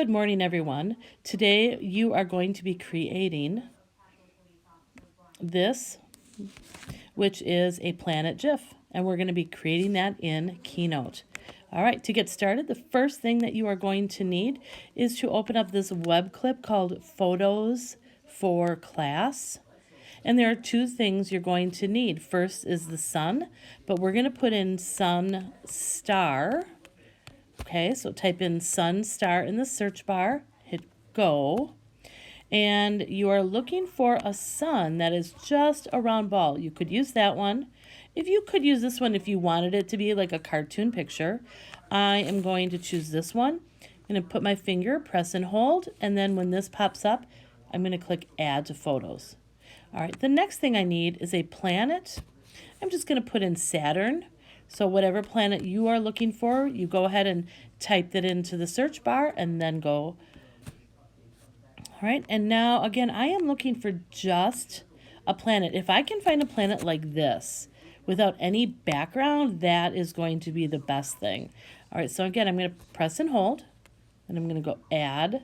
Good morning, everyone. Today you are going to be creating this, which is a planet GIF, and we're going to be creating that in Keynote. All right, to get started, the first thing that you are going to need is to open up this web clip called Photos for Class. And there are two things you're going to need. First is the sun, but we're going to put in sun star. Okay, so type in sun star in the search bar, hit go, and you are looking for a sun that is just a round ball. You could use that one. If you could use this one if you wanted it to be like a cartoon picture. I am going to choose this one. I'm going to put my finger, press and hold, and then when this pops up, I'm going to click add to photos. All right, the next thing I need is a planet. I'm just going to put in Saturn. So whatever planet you are looking for, you go ahead and type that into the search bar and then go. All right, and now again, I am looking for just a planet. If I can find a planet like this without any background, that is going to be the best thing. All right, so again, I'm going to press and hold, and I'm going to go add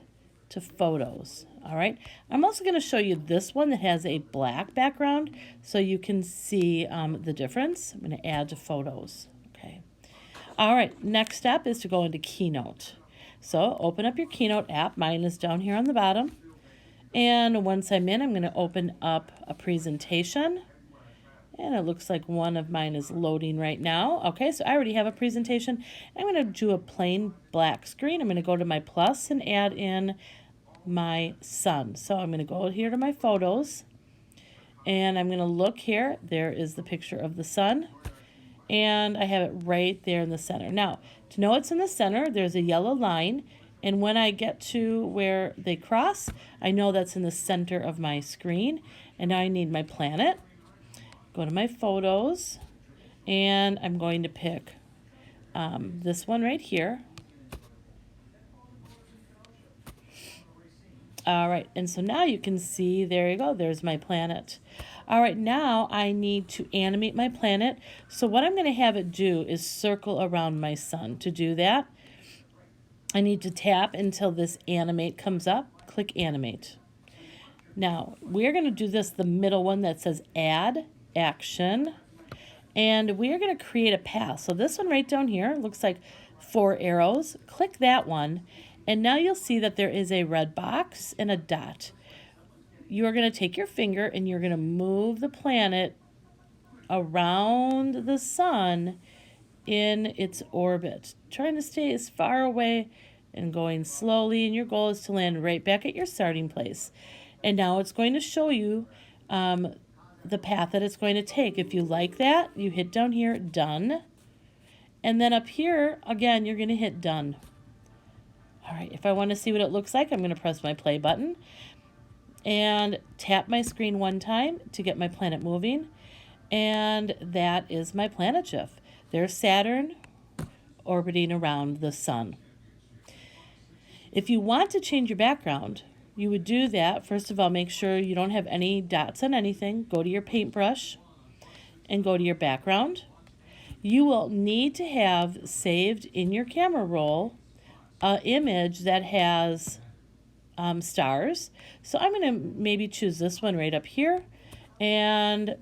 to photos. All right, I'm also going to show you this one that has a black background so you can see the difference. I'm going to add to photos. Okay. All right, next step is to go into Keynote. So open up your Keynote app. Mine is down here on the bottom. And once I'm in, I'm going to open up a presentation. And it looks like one of mine is loading right now. Okay, so I already have a presentation. I'm going to do a plain black screen. I'm going to go to my plus and add in my sun. So I'm going to go here to my photos. And I'm going to look here. There is the picture of the sun. And I have it right there in the center. Now, to know it's in the center, there's a yellow line. And when I get to where they cross, I know that's in the center of my screen. And now I need my planet. Go to my photos, and I'm going to pick this one right here. All right, and so now you can see, there you go, there's my planet. All right, now I need to animate my planet. So what I'm going to have it do is circle around my sun. To do that, I need to tap until this animate comes up. Click animate. Now, we're going to do this, the middle one that says add action, and we are going to create a path. So this one right down here looks like 4 arrows. Click that one, and now you'll see that there is a red box and a dot. You are going to take your finger and you're going to move the planet around the sun in its orbit, trying to stay as far away and going slowly, and your goal is to land right back at your starting place. And now it's going to show you the path that it's going to take. If you like that, you hit down here, done. And then up here, again, you're going to hit done. All right, if I want to see what it looks like, I'm going to press my play button and tap my screen one time to get my planet moving. And that is my planet GIF. There's Saturn orbiting around the sun. If you want to change your background, you would do that. First of all, make sure you don't have any dots on anything. Go to your paintbrush and go to your background. You will need to have saved in your camera roll an image that has stars. So I'm going to maybe choose this one right up here. And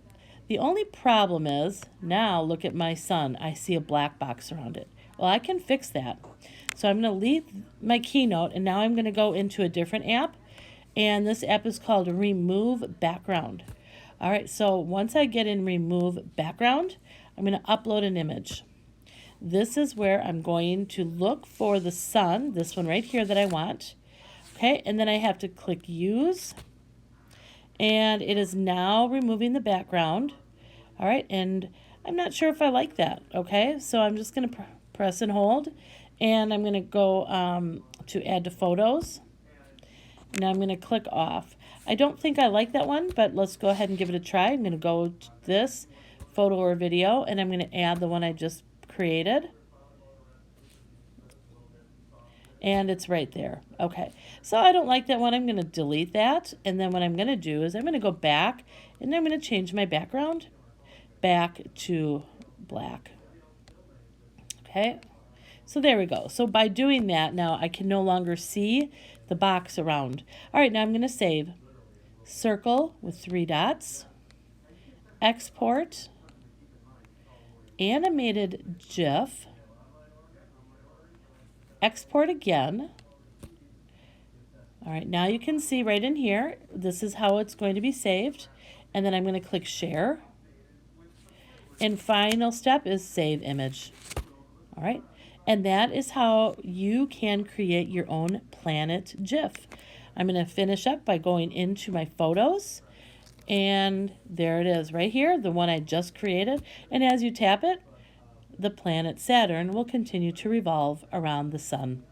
the only problem is, now look at my sun. I see a black box around it. Well, I can fix that. So I'm going to leave my Keynote, and now I'm going to go into a different app. And this app is called Remove Background. All right, so once I get in Remove Background, I'm going to upload an image. This is where I'm going to look for the sun, this one right here that I want. Okay, and then I have to click Use. And it is now removing the background. All right, and I'm not sure if I like that. Okay, so I'm just going to press and hold. And I'm going to go to Add to Photos. Now I'm going to click off. I don't think I like that one, but let's go ahead and give it a try. I'm going to go to this photo or video, and I'm going to add the one I just created. And it's right there. Okay, so I don't like that one. I'm going to delete that. And then what I'm going to do is I'm going to go back, and I'm going to change my background back to black. Okay, So there we go. So by doing that, now I can no longer see the box around. All right, now I'm going to save. Circle with 3 dots. Export. Animated GIF. Export again. All right, now you can see right in here, this is how it's going to be saved. And then I'm going to click Share. And final step is Save Image. All right, and that is how you can create your own planet GIF. I'm going to finish up by going into my photos. And there it is right here, the one I just created. And as you tap it, the planet Saturn will continue to revolve around the sun.